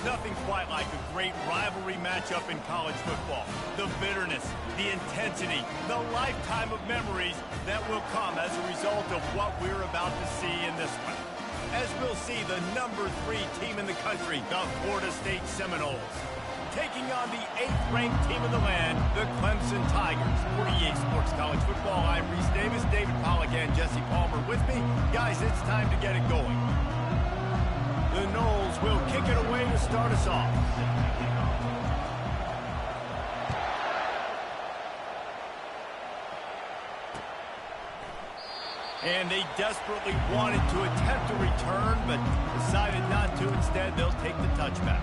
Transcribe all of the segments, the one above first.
nothing quite like a great rivalry matchup in college football. The bitterness, the intensity, the lifetime of memories that will come as a result of what we're about to see in this one. As we'll see the number 3 team in the country, the Florida State Seminoles, taking on the 8th-ranked team in the land, the Clemson Tigers. For EA Sports College Football, I'm Reese Davis, David Pollack, and Jesse Palmer with me. Guys, it's time to get it going. The Noles will kick it away to start us off. And they desperately wanted to attempt a return, but decided not to. Instead, they'll take the touchback.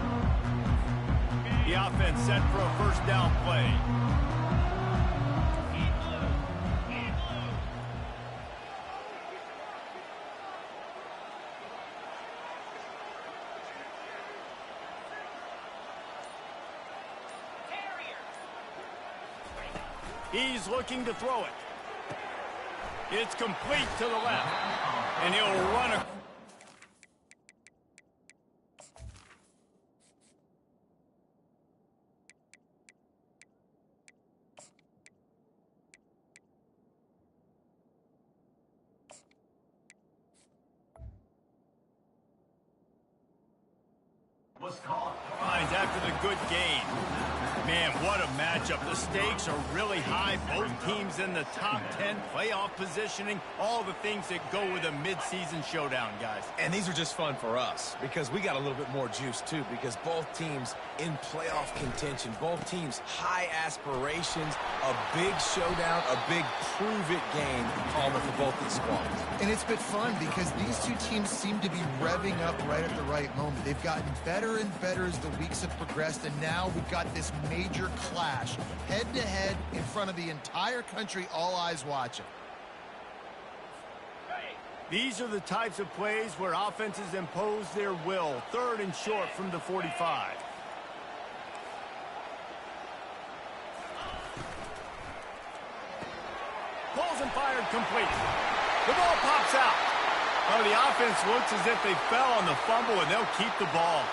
The offense set for a first down play. He's looking to throw it. It's complete to the left. And he'll run a... was called. Finds after the good gain. Man, what a matchup. The stakes are really high. Both teams in the top 10, playoff positioning, all the things that go with a mid-season showdown, guys. And these are just fun for us because we got a little bit more juice, too, because both teams in playoff contention, both teams high aspirations, a big showdown, a big prove-it game, Palmer, for both these squads. And it's been fun because these two teams seem to be revving up right at the right moment. They've gotten better and better as the weeks have progressed, and now we've got this major clash, head-to-head in front of the entire country, all eyes watching. These are the types of plays where offenses impose their will. 3rd and short from the 45. Pulls and fired complete. The ball pops out. Oh, the offense looks as if they fell on the fumble, and they'll keep the ball.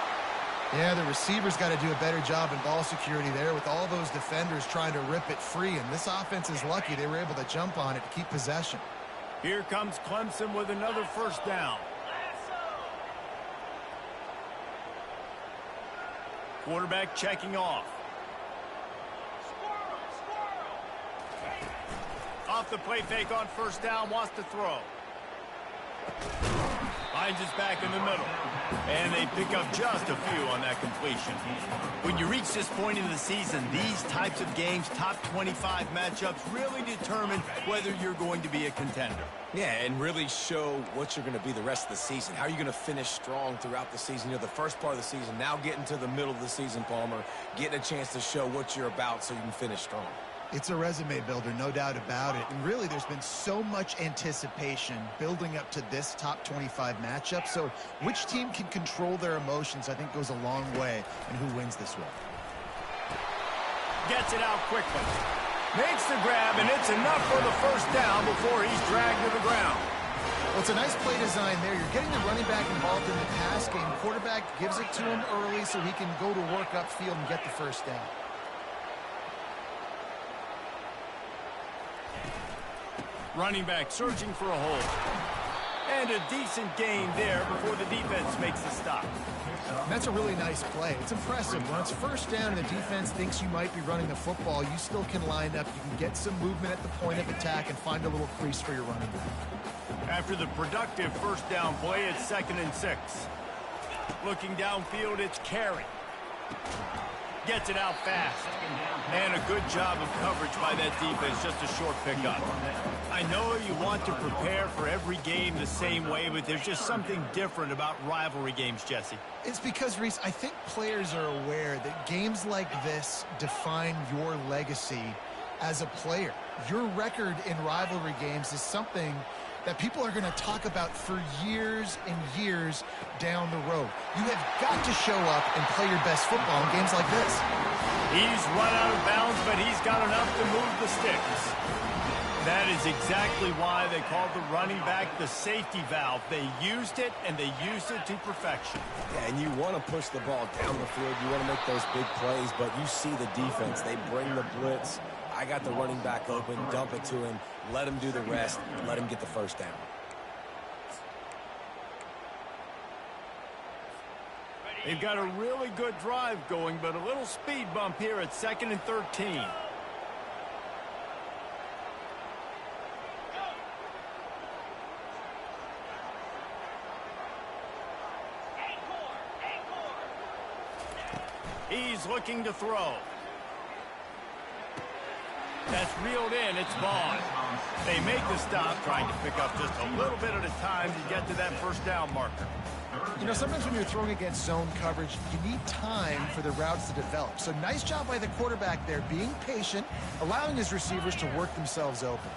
Yeah, the receivers got to do a better job in ball security there with all those defenders trying to rip it free, and this offense is lucky they were able to jump on it to keep possession. Here comes Clemson with another first down. Quarterback checking off. Off the play fake on first down, wants to throw. Finds his back in the middle. And they pick up just a few on that completion. When you reach this point in the season, these types of games, top 25 matchups, really determine whether you're going to be a contender. Yeah, and really show what you're going to be the rest of the season. How are you going to finish strong throughout the season? You know, the first part of the season, now getting to the middle of the season, Palmer, getting a chance to show what you're about so you can finish strong. It's a resume builder, no doubt about it. And really, there's been so much anticipation building up to this top 25 matchup. So which team can control their emotions, I think, goes a long way in who wins this one. Gets it out quickly. Makes the grab, and it's enough for the first down before he's dragged to the ground. Well, it's a nice play design there. You're getting the running back involved in the pass game. Quarterback gives it to him early so he can go to work upfield and get the first down. Running back searching for a hole. And a decent gain there before the defense makes the stop. And that's a really nice play. It's impressive. When it's first down and the defense thinks you might be running the football, you still can line up. You can get some movement at the point of attack and find a little crease for your running back. After the productive first down play, it's 2nd and 6. Looking downfield, it's Carey. Gets it out fast. And a good job of coverage by that defense, just a short pickup. I know you want to prepare for every game the same way, but there's just something different about rivalry games, Jesse. It's because, Reese, I think players are aware that games like this define your legacy as a player. Your record in rivalry games is something that people are going to talk about for years and years down the road. You have got to show up and play your best football in games like this. He's run out of bounds, but he's got enough to move the sticks. That is exactly why they called the running back the safety valve. They used it, and they used it to perfection. Yeah, and you want to push the ball down the field. You want to make those big plays, but you see the defense. They bring the blitz. I got the running back open, dump it to him, let him do the rest, let him get the first down. They've got a really good drive going, but a little speed bump here at 2nd and 13. He's looking to throw. That's reeled in. It's Vaughn. They make the stop, trying to pick up just a little bit at a time to get to that first down marker. You know, sometimes when you're throwing against zone coverage, you need time for the routes to develop. So nice job by the quarterback there, being patient, allowing his receivers to work themselves open.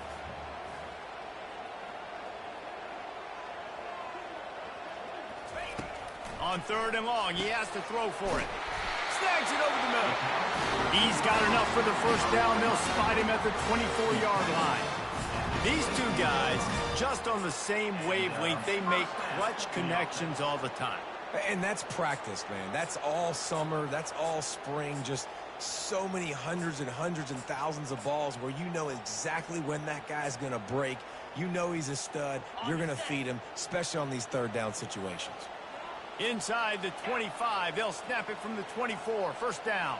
On 3rd and long, he has to throw for it. Snags it over the middle. He's got enough for the first down. They'll spot him at the 24-yard line. These two guys, just on the same wavelength, they make clutch connections all the time. And that's practice, man. That's all summer. That's all spring. Just so many hundreds and thousands of balls where you know exactly when that guy's going to break. You know he's a stud. You're going to feed him, especially on these 3rd down situations. Inside the 25, they'll snap it from the 24. First down.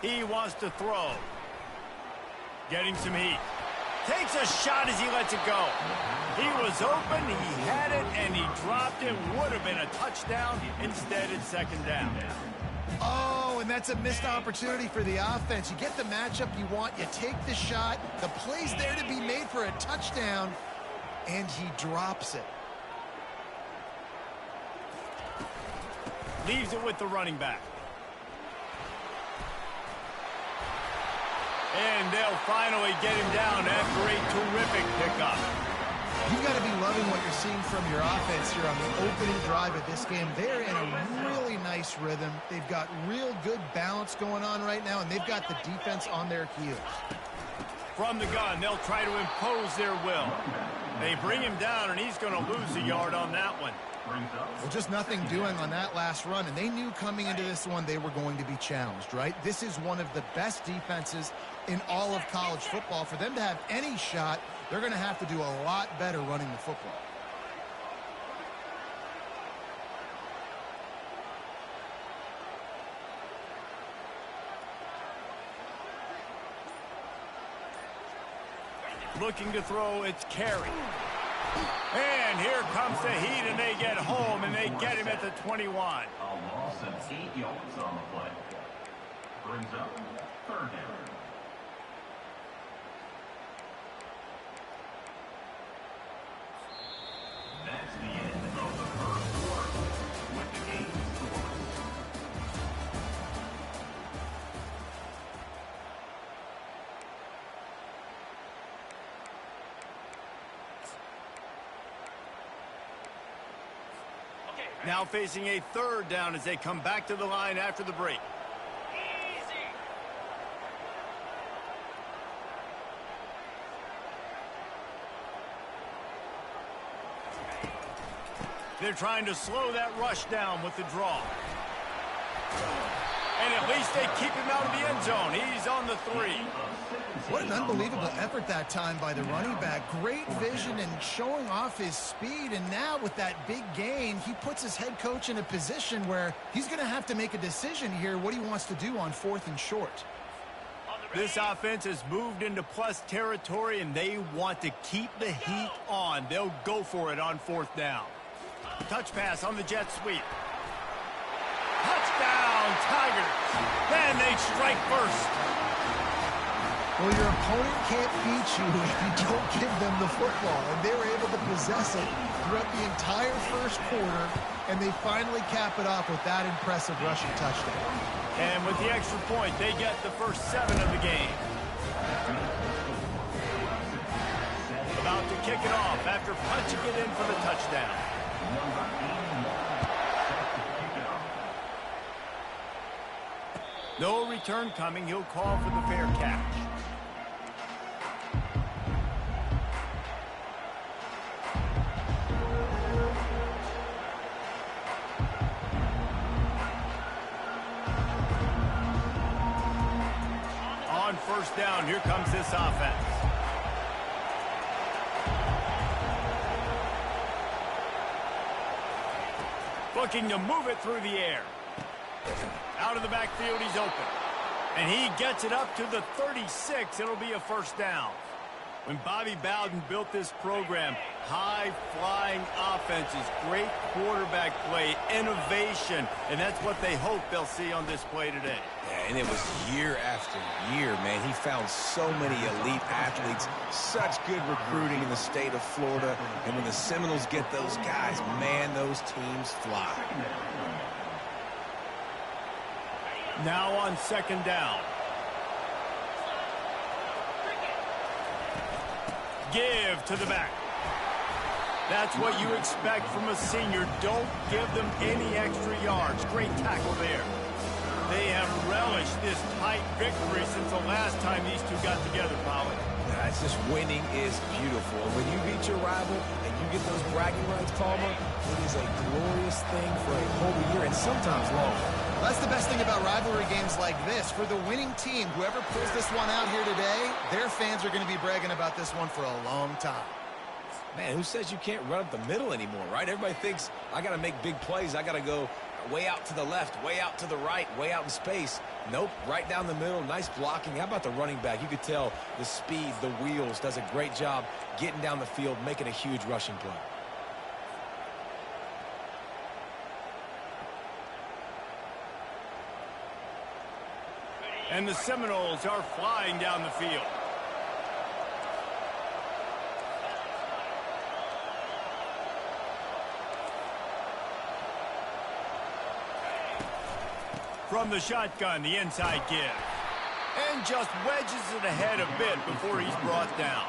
He wants to throw. Getting some heat. Takes a shot as he lets it go. He was open, he had it, and he dropped it. Would have been a touchdown. Instead, it's 2nd down. Oh, and that's a missed opportunity for the offense. You get the matchup you want, you take the shot, the play's there to be made for a touchdown, and he drops it. Leaves it with the running back. And they'll finally get him down after a terrific pickup. You've got to be loving what you're seeing from your offense here on the opening drive of this game. They're in a really nice rhythm. They've got real good balance going on right now, and they've got the defense on their heels. From the gun, they'll try to impose their will. They bring him down, and he's going to lose a yard on that one. Well, just nothing doing on that last run, and they knew coming into this one they were going to be challenged, right? This is one of the best defenses in all of college football. For them to have any shot, they're going to have to do a lot better running the football. Looking to throw, it's Carey. And here comes the heat, and they get home, and they get him at the 21. A loss of 8 yards on the play. Brings up 3rd down. That's the end of the 1st quarter. With the game scored. Now facing a 3rd down as they come back to the line after the break. They're trying to slow that rush down with the draw. And at least they keep him out of the end zone. He's on the 3. What an unbelievable effort that time by the running back. Great vision and showing off his speed. And now with that big gain, he puts his head coach in a position where he's going to have to make a decision here what he wants to do on 4th and short. This offense has moved into plus territory, and they want to keep the heat on. They'll go for it on 4th down. Touch pass on the jet sweep. Touchdown, Tigers. Then they strike first. Well, your opponent can't beat you if you don't give them the football. And they were able to possess it throughout the entire 1st quarter, and they finally cap it off with that impressive rushing touchdown. And with the extra point, they get the first 7 of the game. About to kick it off after punching it in for the touchdown. No return coming. He'll call for the fair catch. On first down, here comes this offense. Looking to move it through the air. Out of the backfield, he's open. And he gets it up to the 36. It'll be a first down. When Bobby Bowden built this program, high-flying offenses, great quarterback play, innovation, and that's what they hope they'll see on display today. Yeah, and it was year after year, man. He found so many elite athletes, such good recruiting in the state of Florida, and when the Seminoles get those guys, man, those teams fly. Now on second down. Give to the back. That's what you expect from a senior. Don't give them any extra yards. Great tackle there. They have relished this tight victory since the last time these two got together, Pollard. It's just winning is beautiful. When you beat your rival and you get those bragging rights, Palmer, it is a glorious thing for a whole year and sometimes longer. That's the best thing about rivalry games like this. For the winning team, whoever pulls this one out here today, their fans are going to be bragging about this one for a long time. Man, who says you can't run up the middle anymore, right? Everybody thinks I got to make big plays. I got to go way out to the left, way out to the right, way out in space. Nope, right down the middle, nice blocking. How about the running back? You could tell the speed, the wheels, does a great job getting down the field, making a huge rushing play. And the Seminoles are flying down the field. From the shotgun, the inside give. And just wedges it ahead a bit before he's brought down.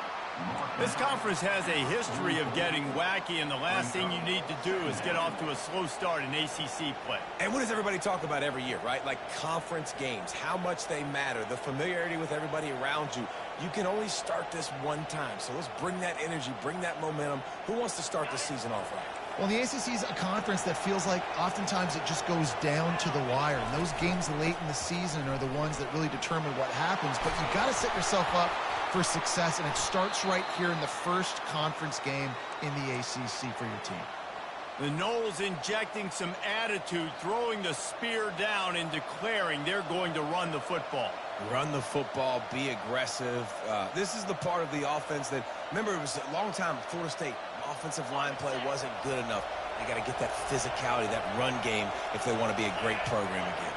This conference has a history of getting wacky, and the last thing you need to do is get off to a slow start in ACC play. And what does everybody talk about every year, right? Like conference games, how much they matter, the familiarity with everybody around you. You can only start this one time, so let's bring that energy, bring that momentum. Who wants to start the season off right? Well, the ACC is a conference that feels like oftentimes it just goes down to the wire. And those games late in the season are the ones that really determine what happens. But you've got to set yourself up for success, and it starts right here in the first conference game in the ACC for your team. The Noles injecting some attitude, throwing the spear down and declaring they're going to run the football. Run the football, be aggressive. This is the part of the offense that, remember, it was a long time, Florida State offensive line play wasn't good enough. They got to get that physicality, that run game, if they want to be a great program again.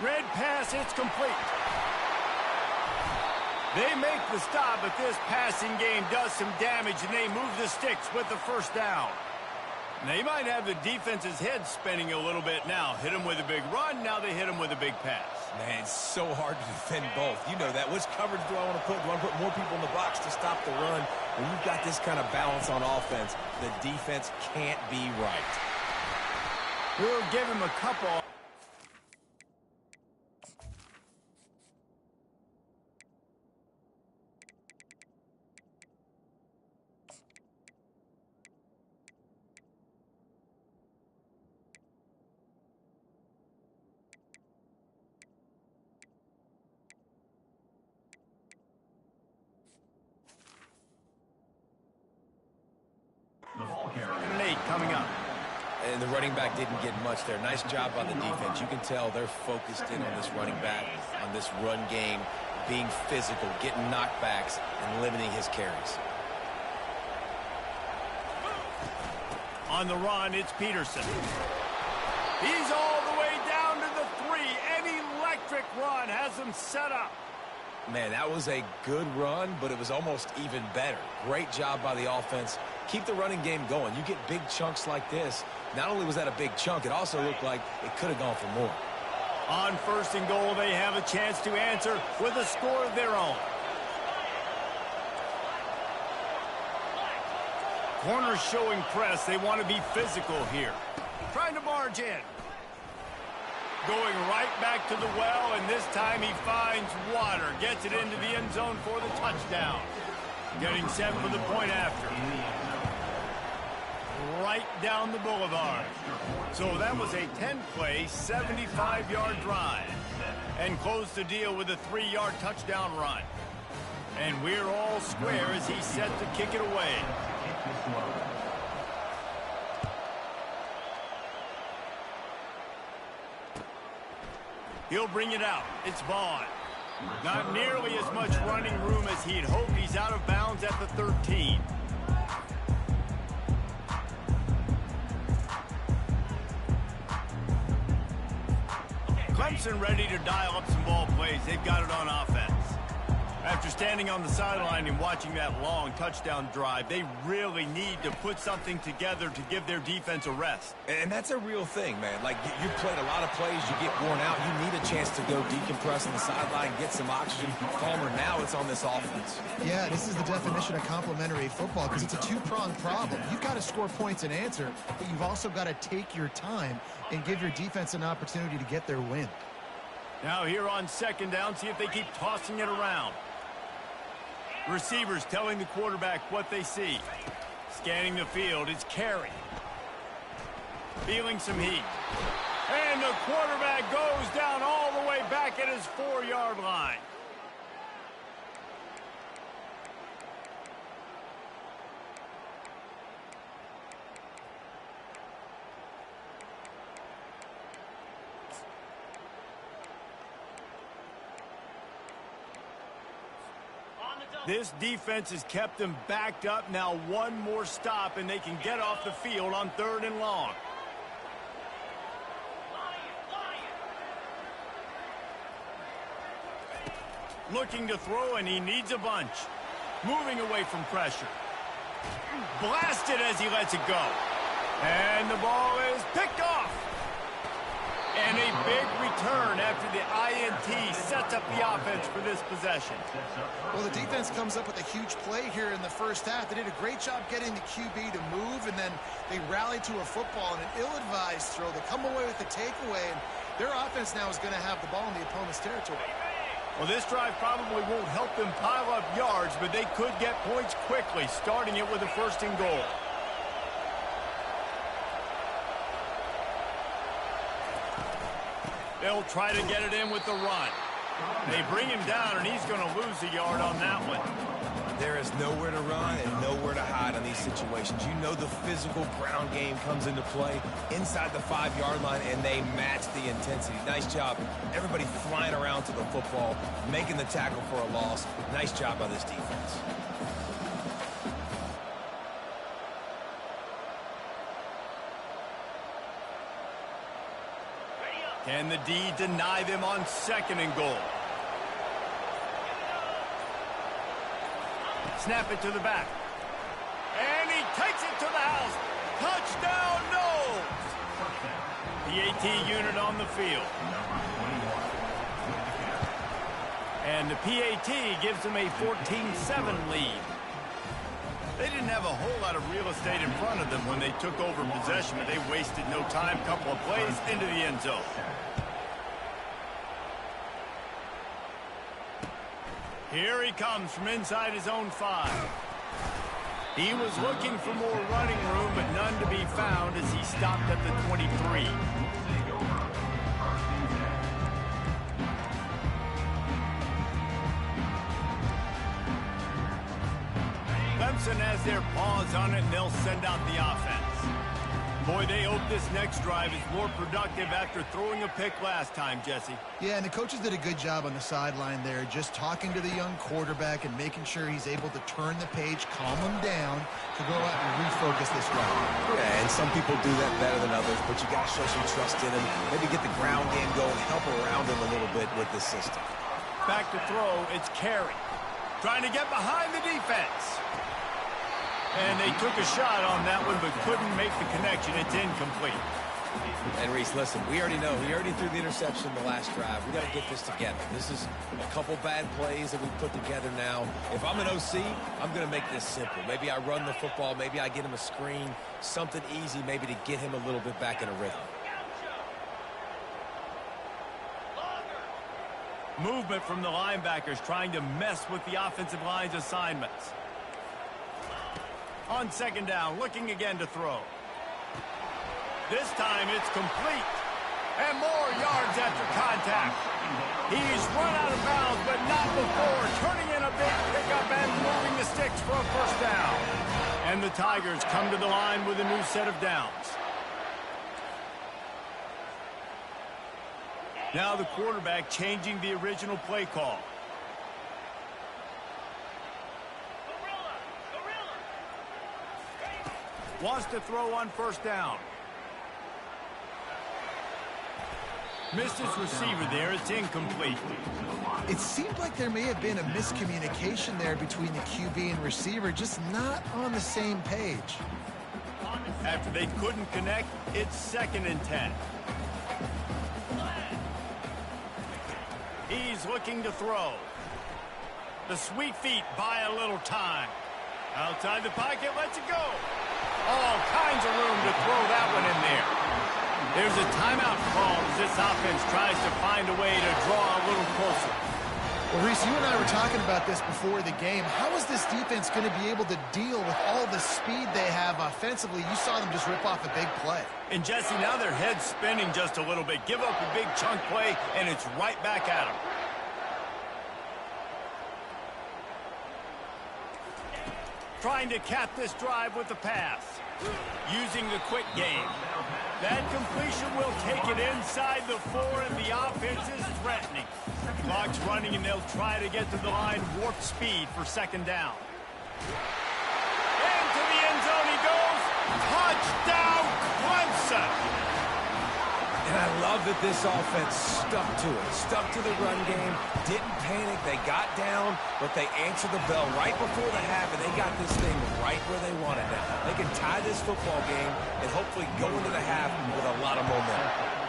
Red pass, it's complete. They make the stop, but this passing game does some damage, and they move the sticks with the first down. They might have the defense's head spinning a little bit now. Hit them with a big run, now they hit them with a big pass. Man, it's so hard to defend both. You know that. Which coverage do I want to put? Do I want to put more people in the box to stop the run? When you've got this kind of balance on offense, the defense can't be right. We'll give him a couple. And an 8 coming up. And the running back didn't get much there. Nice job by the defense. You can tell they're focused in on this running back, on this run game, being physical, getting knockbacks, and limiting his carries. On the run, it's Peterson. He's all the way down to the 3. An electric run has him set up. Man, that was a good run, but it was almost even better. Great job by the offense. Keep the running game going. You get big chunks like this. Not only was that a big chunk, it also looked like it could have gone for more. On first and goal, they have a chance to answer with a score of their own. Corners showing press. They want to be physical here. trying to barge in. Going right back to the well, and this time he finds water. Gets it into the end zone for the touchdown. Getting set for the point after. Right down the boulevard. So that was a 10-play, 75-yard drive. And closed the deal with a 3-yard touchdown run. And we're all square as he's set to kick it away. He'll bring it out. It's Vaughn. Not nearly as much running room as he'd hoped. He's out of bounds at the 13. Clemson ready to dial up some ball plays. They've got it on offense. After standing on the sideline and watching that long touchdown drive, they really need to put something together to give their defense a rest. And that's a real thing, man. Like, you played a lot of plays, you get worn out, you need a chance to go decompress on the sideline, get some oxygen, calmer. Now it's on this offense. Yeah, this is the definition of complementary football because it's a two-pronged problem. You've got to score points and answer, but you've also got to take your time and give your defense an opportunity to get their win. Now here on second down, see if they keep tossing it around. Receivers telling the quarterback what they see. Scanning the field, it's Carey. Feeling some heat. And the quarterback goes down all the way back at his 4-yard line. This defense has kept them backed up. Now one more stop, and they can get off the field on 3rd and long. Looking to throw, and he needs a bunch. Moving away from pressure. Blasted as he lets it go. And the ball is picked off. And a big return after the INT sets up the offense for this possession. Well, the defense comes up with a huge play here in the first half. They did a great job getting the QB to move, and then they rallied to a football and an ill-advised throw. They come away with the takeaway, and their offense now is going to have the ball in the opponent's territory. Well, this drive probably won't help them pile up yards, but they could get points quickly, starting it with a 1st and goal. They'll try to get it in with the run. They bring him down, and he's going to lose a yard on that one. There is nowhere to run and nowhere to hide in these situations. You know the physical ground game comes into play inside the 5-yard line, and they match the intensity. Nice job. Everybody flying around to the football, making the tackle for a loss. Nice job by this defense. Can the D deny them on 2nd and goal? Snap it to the back. And he takes it to the house. Touchdown, Knowles! The AT unit on the field. And the PAT gives them a 14-7 lead. They didn't have a whole lot of real estate in front of them when they took over possession, but they wasted no time. Couple of plays into the end zone. Here he comes from inside his own 5. He was looking for more running room, but none to be found as he stopped at the 23. Clemson has their paws on it, and they'll send out the offense. Boy, they hope this next drive is more productive after throwing a pick last time, Jesse. Yeah, and the coaches did a good job on the sideline there, just talking to the young quarterback and making sure he's able to turn the page, calm him down, to go out and refocus this drive. Yeah, and some people do that better than others, but you got to show some trust in him. Maybe get the ground game going, help around him a little bit with this system. Back to throw, it's Carey. Trying to get behind the defense. And they took a shot on that one, but couldn't make the connection. It's incomplete. And Reese, listen, we already know. We already threw the interception in the last drive. We got to get this together. This is a couple bad plays that we put together now. If I'm an OC, I'm going to make this simple. Maybe I run the football. Maybe I get him a screen, something easy maybe to get him a little bit back in a rhythm. Movement from the linebackers trying to mess with the offensive line's assignments. On second down, looking again to throw. This time it's complete. And more yards after contact. He's run out of bounds, but not before turning in a big pickup and moving the sticks for a first down. And the Tigers come to the line with a new set of downs. Now the quarterback changing the original play call. Wants to throw on first down. Missed his receiver there. It's incomplete. It seemed like there may have been a miscommunication there between the QB and receiver, just not on the same page. After they couldn't connect, it's 2nd and 10. He's looking to throw. The sweet feet buy a little time. Outside the pocket, lets it go. All kinds of room to throw that one in there. There's a timeout call as this offense tries to find a way to draw a little closer. Well, Reese, you and I were talking about this before the game. How is this defense going to be able to deal with all the speed they have offensively? You saw them just rip off a big play. And, Jesse, now their head's spinning just a little bit. Give up a big chunk play, and it's right back at them. Trying to cap this drive with the pass. Using the quick game. That completion will take it inside the 4, and the offense is threatening. Clock's running, and they'll try to get to the line warp speed for 2nd down. Into the end zone he goes. Touchdown, Clemson! And I love that this offense stuck to it, stuck to the run game, didn't panic. They got down, but they answered the bell right before the half, and they got this thing right where they wanted it. They can tie this football game and hopefully go into the half with a lot of momentum.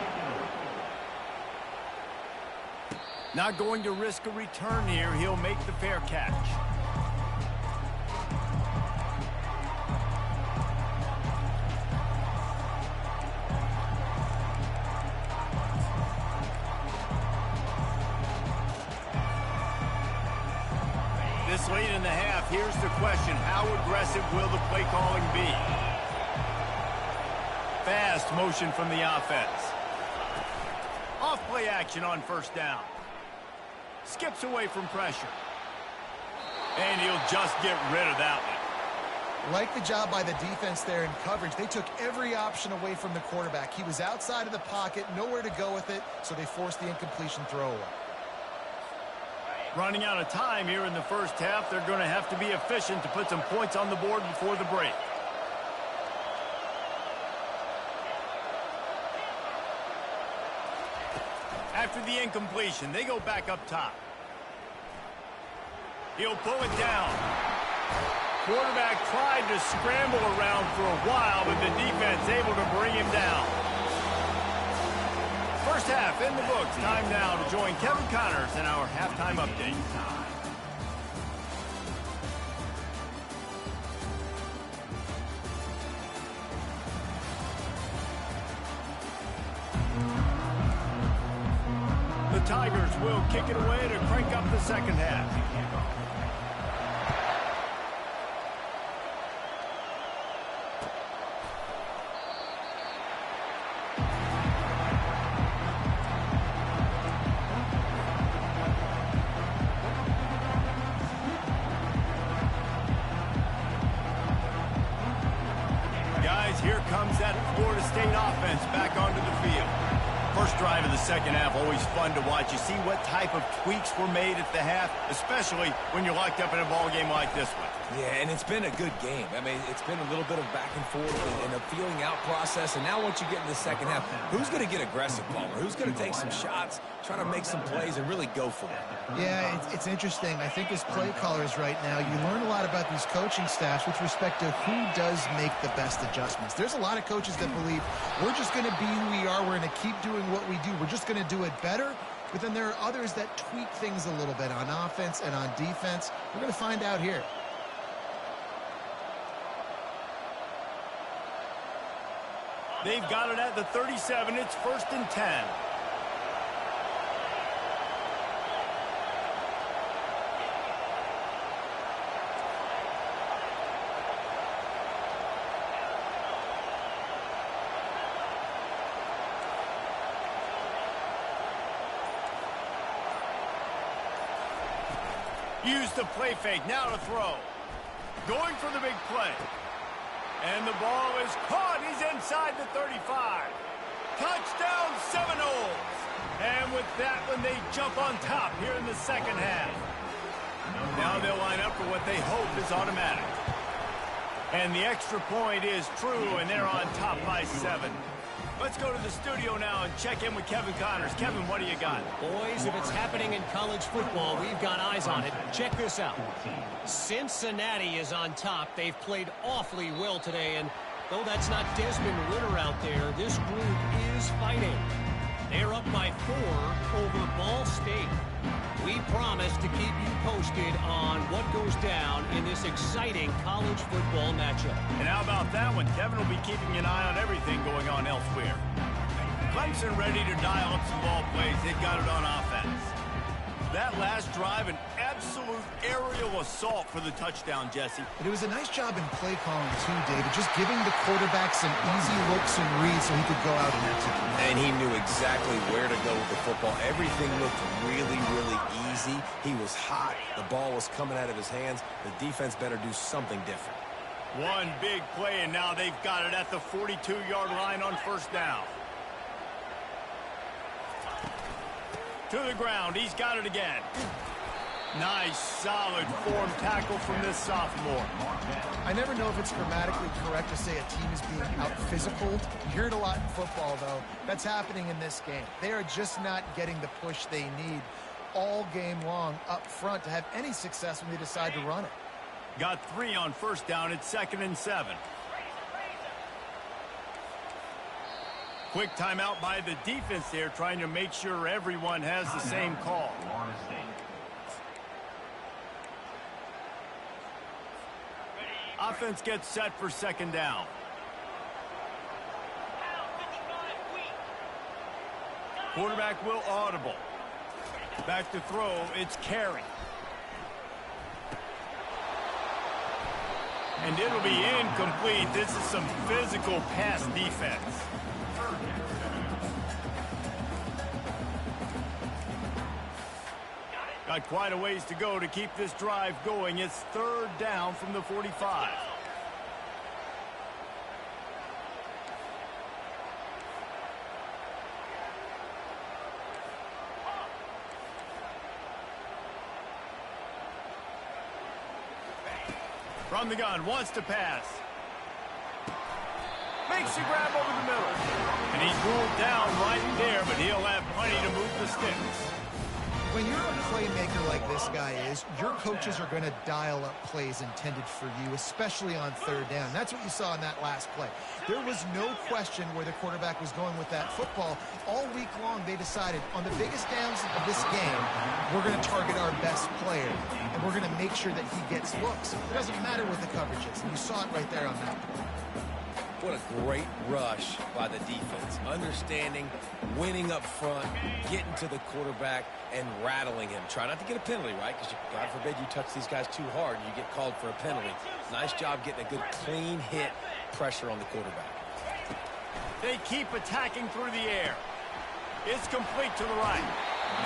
Not going to risk a return here. He'll make the fair catch. This late in the half, here's the question. How aggressive will the play calling be? Fast motion from the offense. Off play action on first down. Skips away from pressure. And he'll just get rid of that one. Like the job by the defense there in coverage. They took every option away from the quarterback. He was outside of the pocket, nowhere to go with it, so they forced the incompletion throwaway. Running out of time here in the first half. They're going to have to be efficient to put some points on the board before the break. After the incompletion, they go back up top. He'll pull it down. Quarterback tried to scramble around for a while, but the defense able to bring him down. First half in the books. Time now to join Kevin Connors in our halftime update. The Tigers will kick it away to crank up the second half. Guys, here comes that Florida State offense back onto the field. first drive of the second half, always fun to watch. You see what type of tweaks were made at the half, especially when you're locked up in a ball game like this one. Yeah, and it's been a good game. I mean, it's been a little bit of back and forth and a feeling out process. And now once you get in the second half, who's going to get aggressive, Palmer? Who's going to take some shots, try to make some plays, and really go for it? Yeah, it's interesting. I think as play callers right now, you learn a lot about these coaching staffs with respect to who does make the best adjustments. There's a lot of coaches that believe we're just going to be who we are. We're going to keep doing what we do. We're just going to do it better. But then there are others that tweak things a little bit on offense and on defense. We're going to find out here. They've got it at the 37. It's 1st and 10. Use the play fake. Now to throw. Going for the big play. And the ball is caught. He's inside the 35. Touchdown Seminoles. And with that one, they jump on top here in the second half. Now they'll line up for what they hope is automatic. And the extra point is true, and they're on top by 7. Let's go to the studio now and check in with Kevin Connors. Kevin, what do you got? Boys, if it's happening in college football, we've got eyes on it. Check this out. Cincinnati is on top. They've played awfully well today, and though that's not Desmond Ridder out there, this group is fighting. They're up by 4 over Ball State. We promise to keep you posted on what goes down in this exciting college football matchup. And how about that one? Kevin will be keeping an eye on everything going on elsewhere. Clemson ready to dial up some ball plays. They've got it on offense. That last drive, an absolute aerial assault for the touchdown, Jesse. But it was a nice job in play calling too, David, just giving the quarterback some easy looks and reads so he could go out and execute. And he knew exactly where to go with the football. Everything looked really, really easy. He was hot. The ball was coming out of his hands. The defense better do something different. One big play, and now they've got it at the 42-yard line on 1st down. To the ground. He's got it again. Nice, solid form tackle from this sophomore. I never know if it's grammatically correct to say a team is being out-physicaled. You hear it a lot in football, though. That's happening in this game. They are just not getting the push they need all game long up front to have any success when they decide to run it. Got 3 on 1st down. It's 2nd and 7. Quick timeout by the defense there, trying to make sure everyone has the same call. Offense gets set for 2nd down. Quarterback will audible. Back to throw, it's Carey. And it'll be incomplete. This is some physical pass defense. Got quite a ways to go to keep this drive going. It's 3rd down from the 45. From the gun, wants to pass. Makes the grab over the middle. And he's ruled down right there, but he'll have plenty to move the sticks. When you're a playmaker like this guy is, your coaches are going to dial up plays intended for you, especially on 3rd down. That's what you saw in that last play. There was no question where the quarterback was going with that football. All week long, they decided on the biggest downs of this game, we're going to target our best player, and we're going to make sure that he gets looks. It doesn't matter what the coverage is, and you saw it right there on that play. What a great rush by the defense. Understanding, winning up front, getting to the quarterback, and rattling him. Try not to get a penalty, right? Because God forbid you touch these guys too hard, you get called for a penalty. Nice job getting a good clean hit pressure on the quarterback. They keep attacking through the air. It's complete to the right.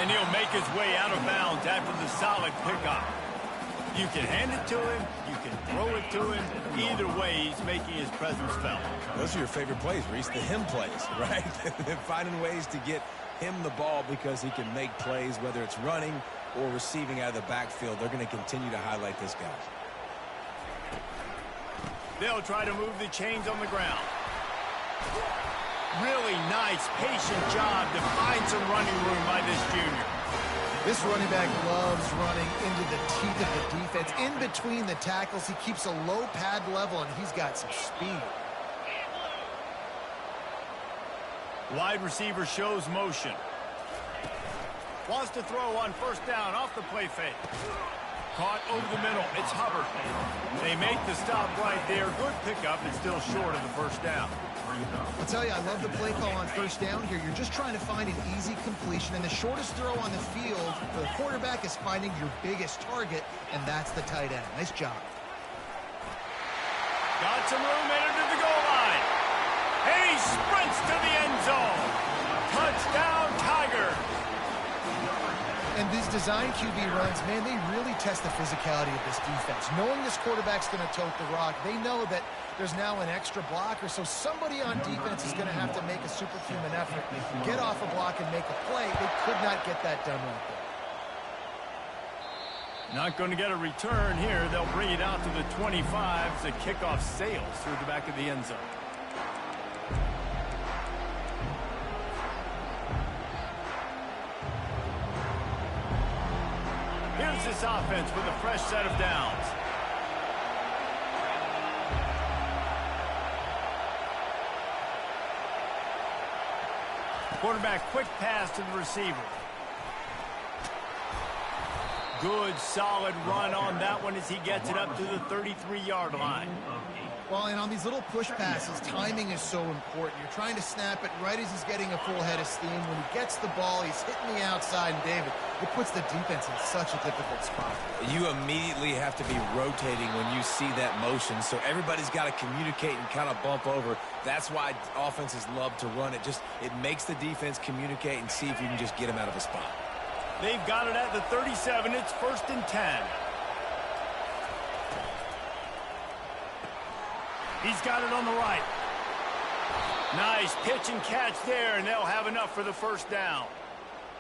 And he'll make his way out of bounds after the solid pickup. You can hand it to him, you can throw it to him. Either way, he's making his presence felt. Those are your favorite plays, Reese, the him plays, right? Finding ways to get him the ball because he can make plays, whether it's running or receiving out of the backfield. They're going to continue to highlight this guy. They'll try to move the chains on the ground. Really nice, patient job to find some running room by this junior. This running back loves running into the teeth of the defense. In between the tackles, he keeps a low pad level, and he's got some speed. Wide receiver shows motion. Wants to throw on first down off the play fake. Caught over the middle. It's Hubbard. They make the stop right there. Good pickup. It's still short of the first down. I'll tell you, I love the play call on first down here. You're just trying to find an easy completion, and the shortest throw on the field for the quarterback is finding your biggest target, and that's the tight end. Nice job. Got some room, entered to the goal line. And he sprints to the end zone. Touchdown, Tiger. And these design QB runs, man, they really test the physicality of this defense. Knowing this quarterback's going to tote the rock, they know that there's now an extra blocker, so somebody on defense is going to have to make a superhuman effort, get off a block and make a play. They could not get that done right there. Not going to get a return here. They'll bring it out to the 25 as the kickoff sails through the back of the end zone. Here's this offense with a fresh set of downs. Quarterback, quick pass to the receiver. Good, solid run on that one as he gets it up to the 33-yard line. Well, and on these little push passes, timing is so important. You're trying to snap it right as he's getting a full head of steam. When he gets the ball, he's hitting the outside, and David, it puts the defense in such a difficult spot. You immediately have to be rotating when you see that motion, so everybody's got to communicate and kind of bump over. That's why offenses love to run it. It makes the defense communicate and see if you can just get him out of a spot. They've got it at the 37. It's 1st and 10. He's got it on the right. Nice pitch and catch there, and they'll have enough for the first down.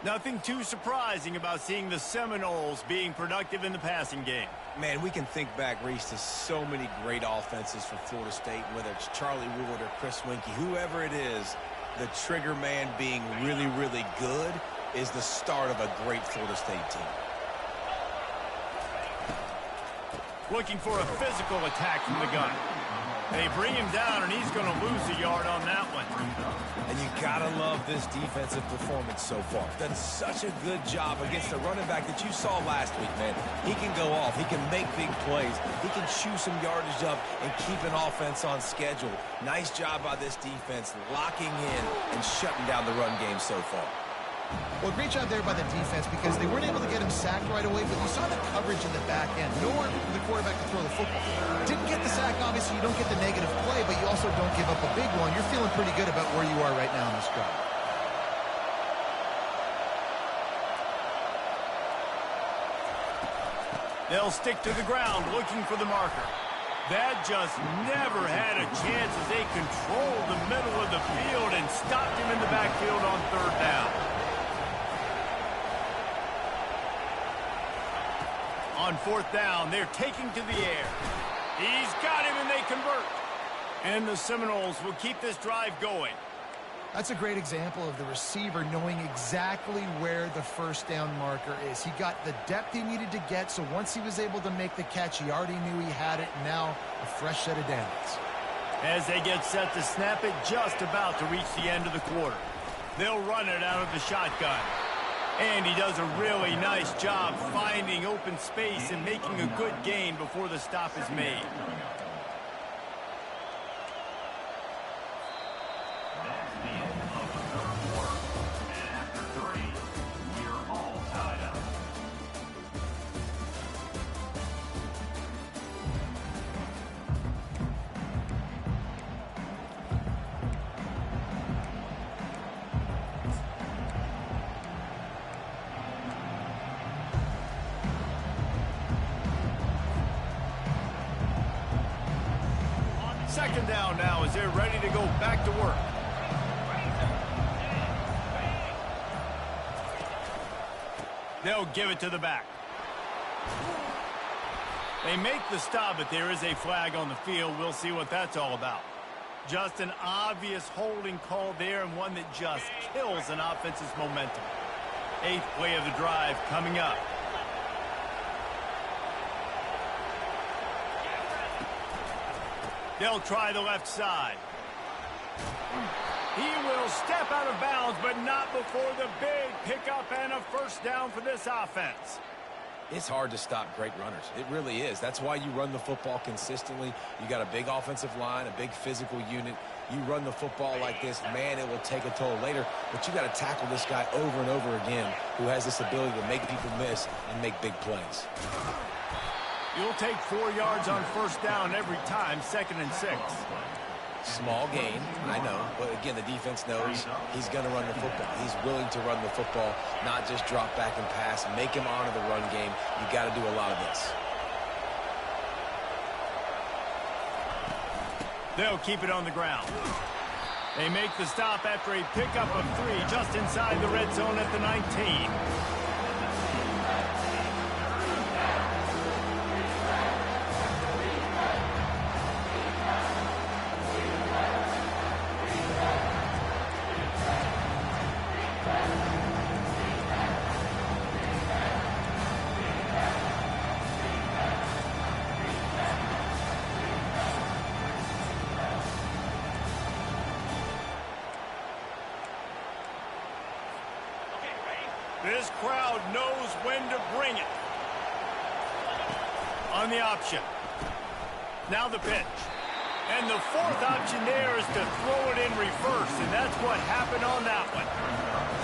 Nothing too surprising about seeing the Seminoles being productive in the passing game. Man, we can think back, Reese, to so many great offenses for Florida State, whether it's Charlie Wood or Chris Winkie, whoever it is, the trigger man being really, really good is the start of a great Florida State team. Looking for a physical attack from the gun. They bring him down, and he's going to lose a yard on that one. And you got to love this defensive performance so far. Done such a good job against the running back that you saw last week, man. He can go off. He can make big plays. He can chew some yardage up and keep an offense on schedule. Nice job by this defense locking in and shutting down the run game so far. Well, great job there by the defense because they weren't able to get him sacked right away, but you saw the coverage in the back end. Nowhere for the quarterback to throw the football. Didn't get the sack, obviously. You don't get the negative play, but you also don't give up a big one. You're feeling pretty good about where you are right now in this drive. They'll stick to the ground looking for the marker. That just never had a chance as they controlled the middle of the field and stopped him in the backfield on 3rd down. On 4th down, they're taking to the air. He's got him, and they convert. And the Seminoles will keep this drive going. That's a great example of the receiver knowing exactly where the first down marker is. He got the depth he needed to get, so once he was able to make the catch, he already knew he had it. Now a fresh set of downs. As they get set to snap it, just about to reach the end of the quarter. They'll run it out of the shotgun. And he does a really nice job finding open space and making a good gain before the stop is made. second down now as they're ready to go back to work. They'll give it to the back. They make the stop, but there is a flag on the field. We'll see what that's all about. Just an obvious holding call there, and one that just kills an offense's momentum. 8th play of the drive coming up. They'll try the left side. He will step out of bounds, but not before the big pickup and a first down for this offense. It's hard to stop great runners. It really is. That's why you run the football consistently. You got a big offensive line, a big physical unit. You run the football like this, man, it will take a toll later. But you got to tackle this guy over and over again who has this ability to make people miss and make big plays. You'll take 4 yards on first down every time, 2nd and 6. Small gain, I know, but again, the defense knows he's going to run the football. He's willing to run the football, not just drop back and pass, make him honor the run game. You got to do a lot of this. They'll keep it on the ground. They make the stop after a pickup of 3 just inside the red zone at the 19. This crowd knows when to bring it. On the option. Now the pitch. And the 4th option there is to throw it in reverse, and that's what happened on that one.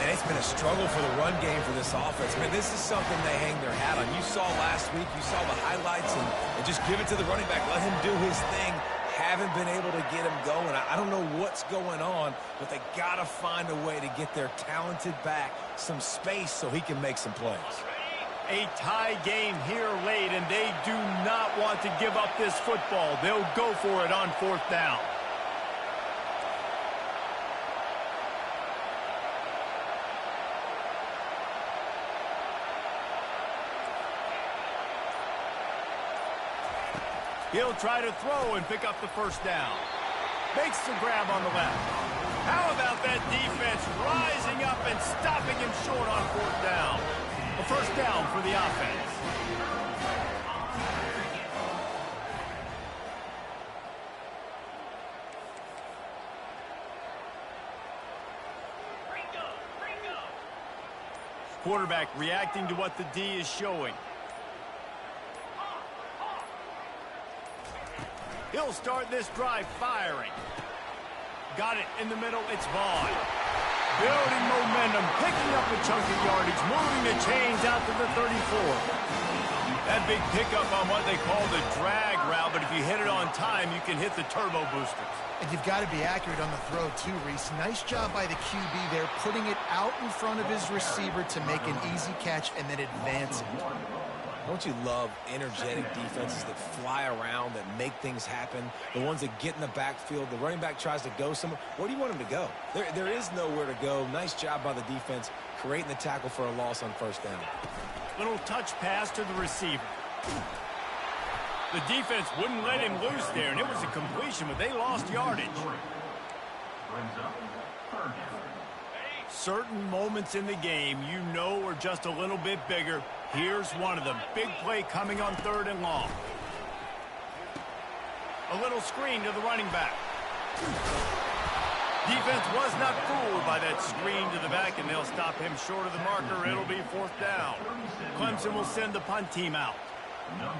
And it's been a struggle for the run game for this offense. Man, this is something they hang their hat on. You saw last week, you saw the highlights, and just give it to the running back. Let him do his thing. Haven't been able to get him going. I don't know what's going on, but they got to find a way to get their talented back some space so he can make some plays. A tie game here late, and they do not want to give up this football. They'll go for it on 4th down. He'll try to throw and pick up the first down. Makes the grab on the left. How about that defense rising up and stopping him short on 4th down? A first down for the offense. Quarterback reacting to what the D is showing. He'll start this drive firing. Got it in the middle. It's Vaughn. Building momentum, picking up a chunk of yardage, moving the chains out to the 34. That big pickup on what they call the drag route, but if you hit it on time, you can hit the turbo boosters. And you've got to be accurate on the throw, too, Reese. Nice job by the QB there, putting it out in front of his receiver to make an easy catch and then advance it. Don't you love energetic defenses that fly around, that make things happen? The ones that get in the backfield, the running back tries to go somewhere. Where do you want him to go? There is nowhere to go. Nice job by the defense, creating the tackle for a loss on first down. Little touch pass to the receiver. The defense wouldn't let him loose there, and it was a completion, but they lost yardage. Brings up 3rd down. Certain moments in the game you know are just a little bit bigger. Here's one of them. Big play coming on 3rd and long. A little screen to the running back. Defense was not fooled by that screen to the back, and they'll stop him short of the marker. It'll be 4th down. Clemson will send the punt team out.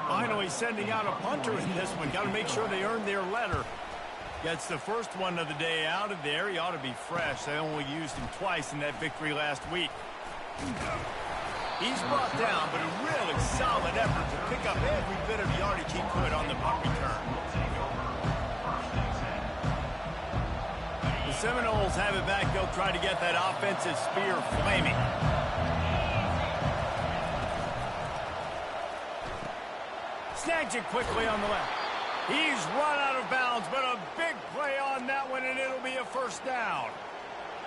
Finally sending out a punter in this one. Got to make sure they earn their letter. Gets the first one of the day out of there. He ought to be fresh. They only used him twice in that victory last week. He's brought down, but a really solid effort to pick up every bit of yardage he could on the punt return. The Seminoles have it back. They'll try to get that offensive spear flaming. Snags it quickly on the left. He's run out of bounds, but a big play on that one, and it'll be a first down.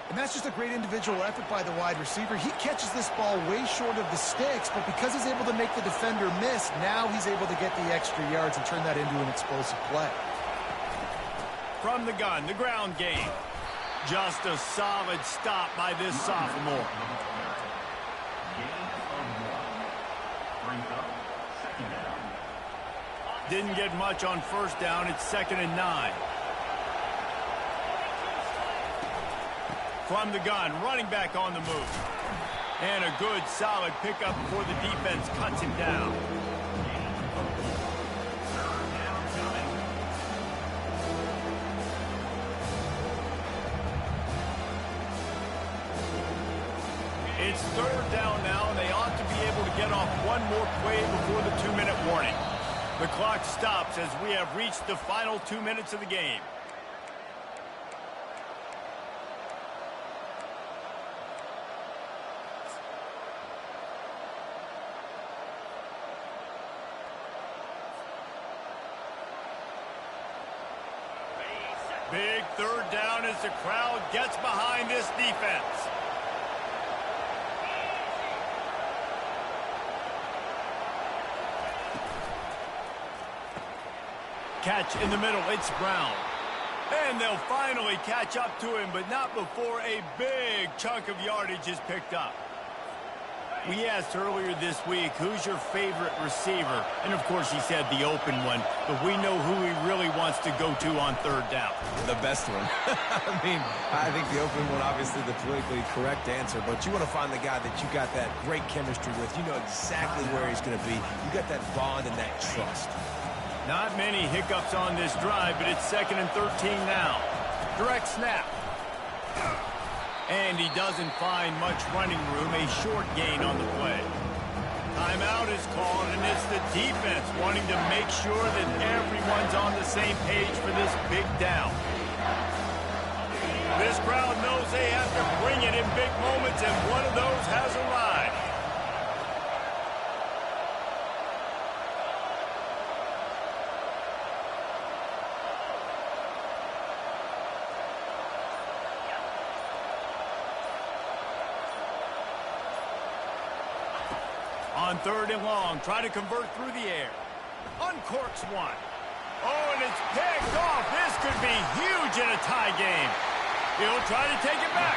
And that's just a great individual effort by the wide receiver. He catches this ball way short of the sticks, but because he's able to make the defender miss, now he's able to get the extra yards and turn that into an explosive play. From the gun, the ground game. Just a solid stop by this sophomore. Didn't get much on first down. It's 2nd and 9. From the gun, running back on the move. And a good, solid pickup before the defense cuts him down. It's 3rd down now, and they ought to be able to get off one more play before the 2-minute warning. The clock stops as we have reached the final 2 minutes of the game. Big 3rd down as the crowd gets behind this defense. Catch in the middle, it's Brown. And they'll finally catch up to him, but not before a big chunk of yardage is picked up. We asked earlier this week, who's your favorite receiver? And of course he said the open one, but we know who he really wants to go to on 3rd down. The best one. I think the open one, obviously the politically correct answer, but you want to find the guy that you got that great chemistry with. You know exactly where he's going to be. You got that bond and that trust. Not many hiccups on this drive, but it's 2nd and 13 now. Direct snap. And he doesn't find much running room, a short gain on the play. Timeout is called, and it's the defense wanting to make sure that everyone's on the same page for this big down. This crowd knows they have to bring it in big moments, and one of those has arrived. On 3rd and long, try to convert through the air. Uncorks one. Oh, and it's picked off. This could be huge in a tie game. He'll try to take it back.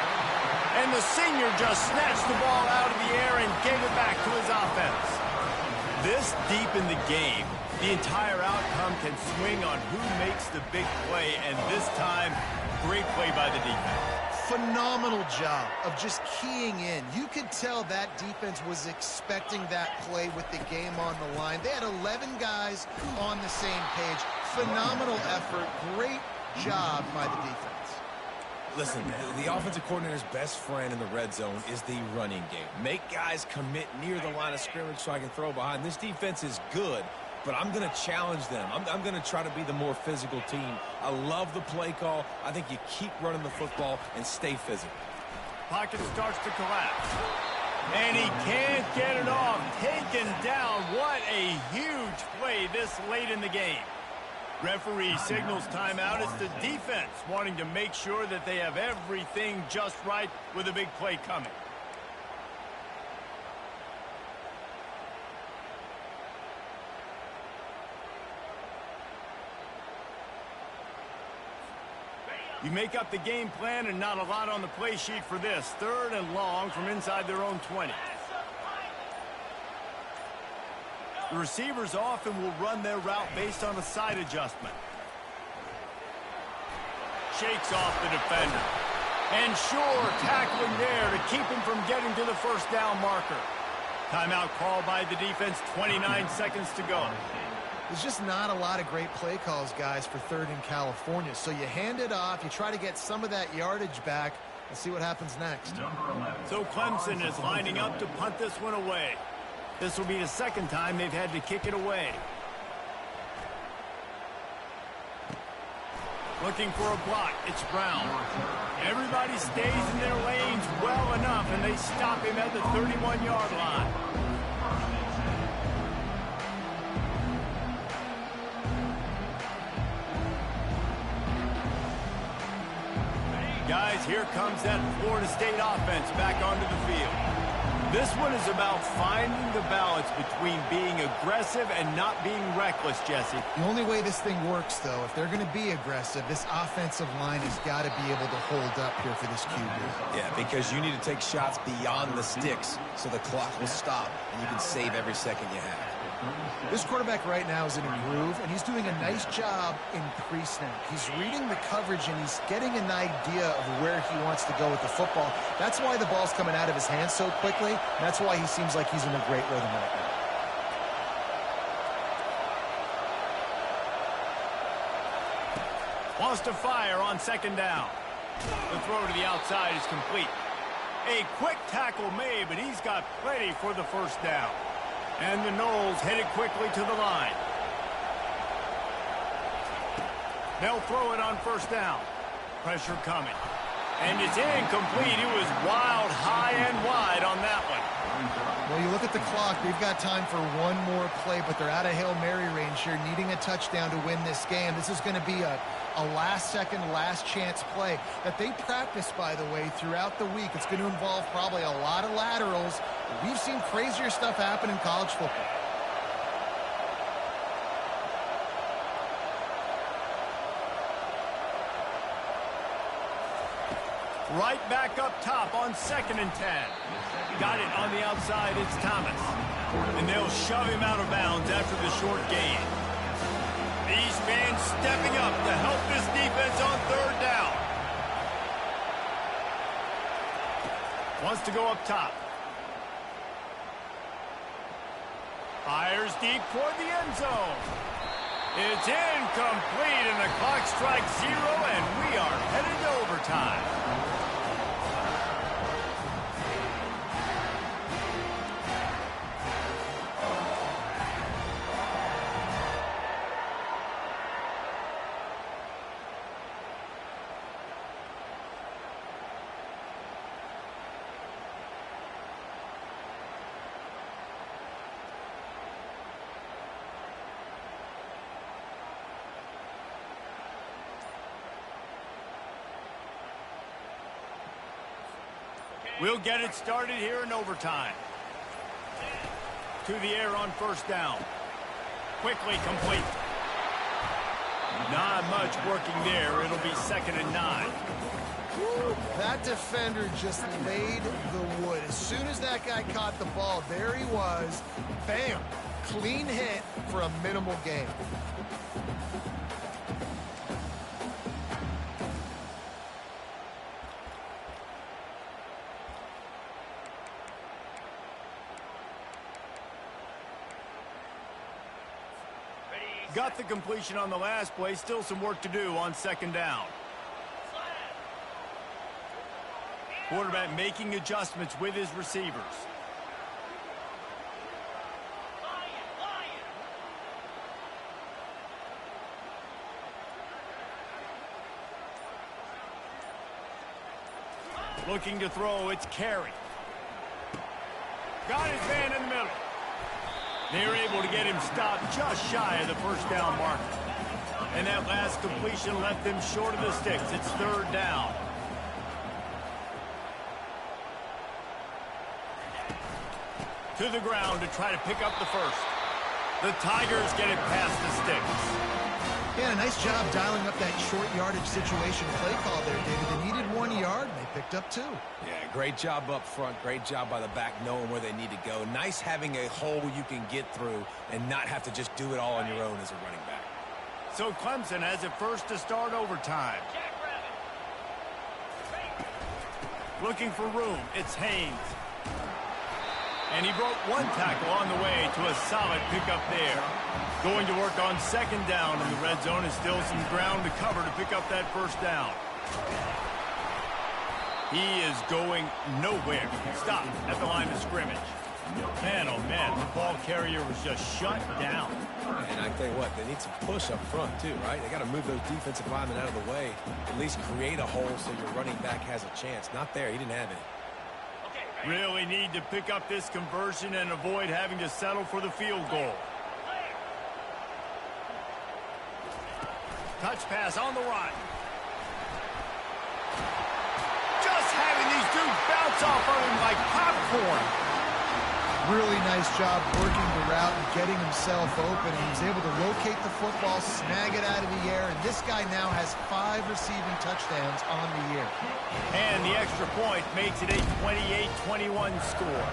And the senior just snatched the ball out of the air and gave it back to his offense. This deep in the game, the entire outcome can swing on who makes the big play, and this time, great play by the defense. Phenomenal job of just keying in. You could tell that defense was expecting that play with the game on the line. They had 11 guys on the same page. Phenomenal effort. Great job by the defense. Listen, the offensive coordinator's best friend in the red zone is the running game. Make guys commit near the line of scrimmage so I can throw behind. This defense is good, but I'm going to challenge them. I'm going to try to be the more physical team. I love the play call. I think you keep running the football and stay physical. Pocket starts to collapse. And he can't get it off. Taken down. What a huge play this late in the game. Referee signals timeout. It's the defense wanting to make sure that they have everything just right with a big play coming. You make up the game plan and not a lot on the play sheet for this. 3rd and long from inside their own 20. The receivers often will run their route based on a side adjustment. Shakes off the defender. And sure, tackling there to keep him from getting to the 1st down marker. Timeout called by the defense, 29 seconds to go. There's just not a lot of great play calls, guys, for 3rd in California. So you hand it off, you try to get some of that yardage back, and see what happens next. So Clemson is lining up to punt this one away. This will be the 2nd time they've had to kick it away. Looking for a block. It's Brown. Everybody stays in their lanes well enough, and they stop him at the 31-yard line. as here comes that Florida State offense back onto the field. This one is about finding the balance between being aggressive and not being reckless, Jesse. The only way this thing works, though, if they're going to be aggressive, this offensive line has got to be able to hold up here for this QB. Yeah, because you need to take shots beyond the sticks so the clock will stop and you can save every second you have. This quarterback right now is in a groove, and he's doing a nice job in pre-snap. He's reading the coverage, and he's getting an idea of where he wants to go with the football. That's why the ball's coming out of his hands so quickly. That's why he seems like he's in a great rhythm right now. Wants to fire on second down. The throw to the outside is complete. A quick tackle made, but he's got plenty for the first down. And the Noles headed quickly to the line. They'll throw it on first down. Pressure coming. And it's incomplete. It was wild, high and wide on that one. Well, you look at the clock. They've got time for one more play, but they're out of Hail Mary range here, needing a touchdown to win this game. This is going to be a last-second, last-chance play that they practice, by the way, throughout the week. It's going to involve probably a lot of laterals. We've seen crazier stuff happen in college football. Right back up top on 2nd and 10. Got it on the outside. It's Thomas. And they'll shove him out of bounds after the short gain. These fans stepping up to help this defense on 3rd down. Wants to go up top. Fires deep toward the end zone. It's incomplete, and the clock strikes 0, and we are headed to overtime. We'll get it started here in overtime. To the air on first down. Quickly complete. Not much working there. It'll be 2nd and 9. Woo, that defender just laid the wood. As soon as that guy caught the ball, there he was. Bam! Clean hit for a minimal gain. Got the completion on the last play. Still some work to do on 2nd down. Quarterback making adjustments with his receivers. Looking to throw. It's Carey. Got his man in the middle. They're able to get him stopped just shy of the first down marker. And that last completion left them short of the sticks. It's 3rd down. To the ground to try to pick up the first. The Tigers get it past the sticks. Yeah, nice job dialing up that short yardage situation play call there, David. They needed 1 yard, and they picked up 2. Yeah, great job up front. Great job by the back knowing where they need to go. Nice having a hole you can get through and not have to just do it all on your own as a running back. So Clemson has it first to start overtime. Looking for room. It's Haynes. And he broke one tackle on the way to a solid pickup there. Going to work on 2nd down in the red zone, and still some ground to cover to pick up that first down. He is going nowhere. Stop at the line of scrimmage. Man, oh man, the ball carrier was just shut down. And I tell you what, they need some push up front too, right? They got to move those defensive linemen out of the way. At least create a hole so your running back has a chance. Not there. He didn't have any. Really need to pick up this conversion and avoid having to settle for the field goal. Touch pass on the run. like popcorn. Really nice job working the route and getting himself open. He was able to locate the football, snag it out of the air, and this guy now has 5 receiving touchdowns on the year. And the extra point makes it a 28-21 score.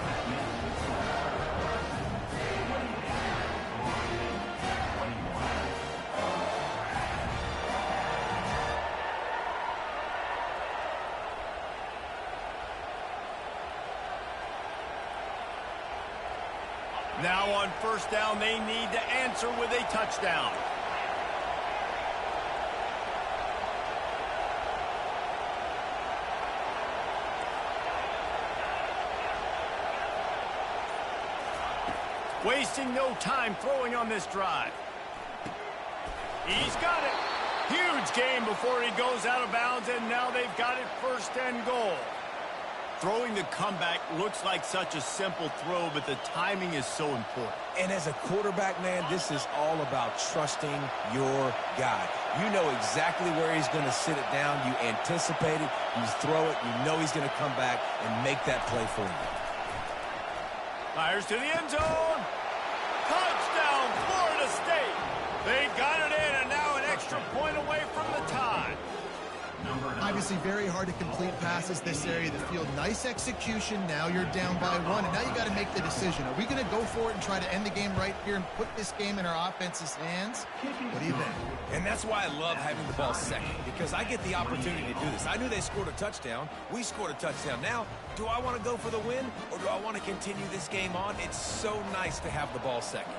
Now on first down, they need to answer with a touchdown. Wasting no time throwing on this drive. He's got it. Huge gain before he goes out of bounds, and now they've got it 1st and goal. Throwing the comeback looks like such a simple throw, but the timing is so important. And as a quarterback, man, this is all about trusting your guy. You know exactly where he's going to sit it down. You anticipate it. You throw it. You know he's going to come back and make that play for you. Fires to the end zone. Touchdown, Florida State. They got it in, and now an extra point away from the tie. Obviously very hard to complete passes this area of the field. Nice execution. Now you're down by 1, and now you got to make the decision. Are we going to go for it and try to end the game right here and put this game in our offense's hands? What do you think? And that's why I love having the ball second, because I get the opportunity to do this. I knew they scored a touchdown. We scored a touchdown. Now, do I want to go for the win, or do I want to continue this game on? It's so nice to have the ball second.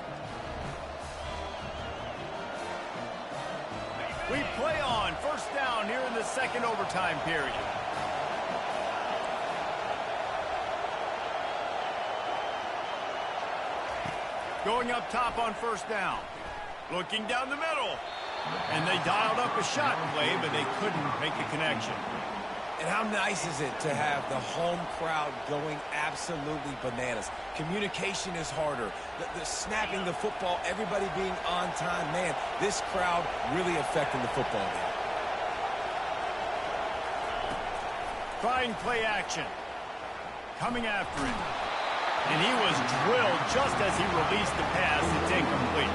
We play on first down here in the second overtime period. Going up top on first down. Looking down the middle. And they dialed up a shot play, but they couldn't make the connection. And how nice is it to have the home crowd going absolutely bananas? Communication is harder. The snapping the football, everybody being on time. Man, this crowd really affecting the football game. Trying play action. Coming after him. And he was drilled just as he released the pass. It's incomplete.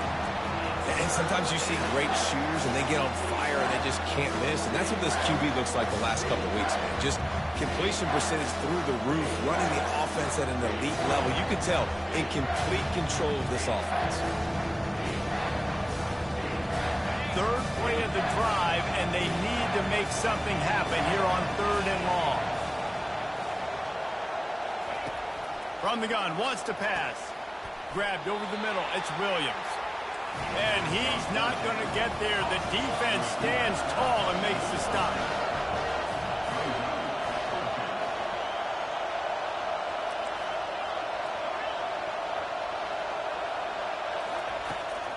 And sometimes you see great shooters and they get on fire and they just can't miss. And that's what this QB looks like the last couple of weeks, man. Just completion percentage through the roof, running the offense at an elite level. You can tell in complete control of this offense. Third play of the drive, and they need to make something happen here on 3rd and long. From the gun, wants to pass. Grabbed over the middle. It's Williams. And he's not going to get there. The defense stands tall and makes the stop.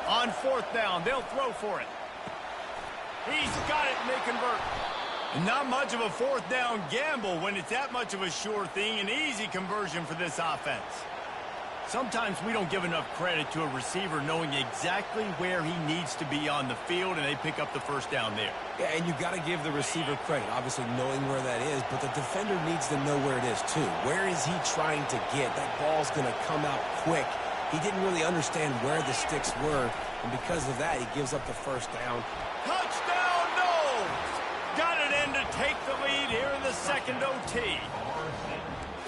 On 4th down, they'll throw for it. He's got it, and they convert. Not much of a 4th down gamble when it's that much of a sure thing. An easy conversion for this offense. Sometimes we don't give enough credit to a receiver knowing exactly where he needs to be on the field, and they pick up the 1st down there. Yeah, and you got to give the receiver credit, obviously knowing where that is, but the defender needs to know where it is too. Where is he trying to get? That ball's going to come out quick. He didn't really understand where the sticks were, and because of that, he gives up the 1st down. Touchdown, no! Got it in to take the lead here in the second OT.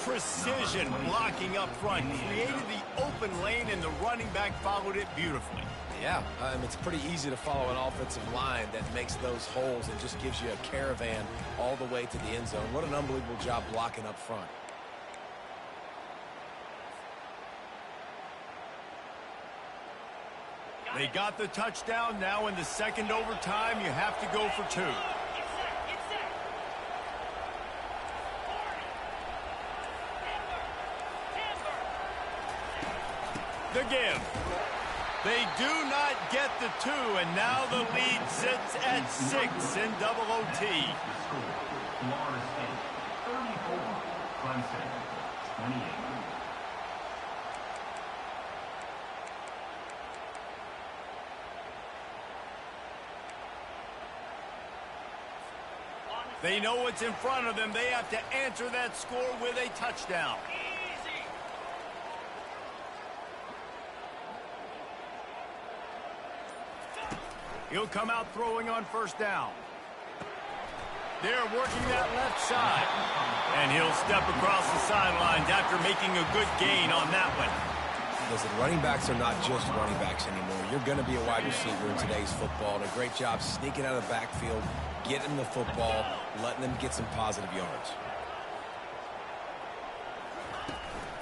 Precision blocking up front, created the open lane, and the running back followed it beautifully. Yeah, it's pretty easy to follow an offensive line that makes those holes and just gives you a caravan all the way to the end zone. What an unbelievable job blocking up front. They got the touchdown. Now in the second overtime, you have to go for 2. The give. They do not get the 2, and now the lead sits at 6 in double OT. Florida State, 34, Clemson, 28. They know what's in front of them. They have to answer that score with a touchdown. He'll come out throwing on first down. They're working that left side. And he'll step across the sidelines after making a good gain on that one. Listen, running backs are not just running backs anymore. You're going to be a wide receiver in today's football. And a great job sneaking out of the backfield, getting the football, letting them get some positive yards.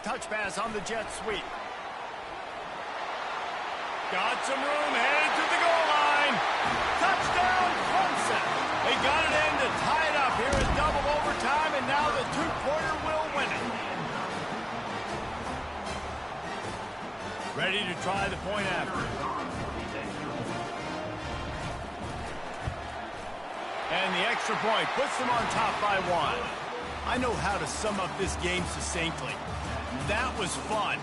Touch pass on the jet sweep. Got some room, headed to the goal line. Touchdown, Clemson. They got it in to tie it up here in double overtime, and now the two-pointer will win it. Ready to try the point after. And the extra point puts them on top by 1. I know how to sum up this game succinctly. That was fun.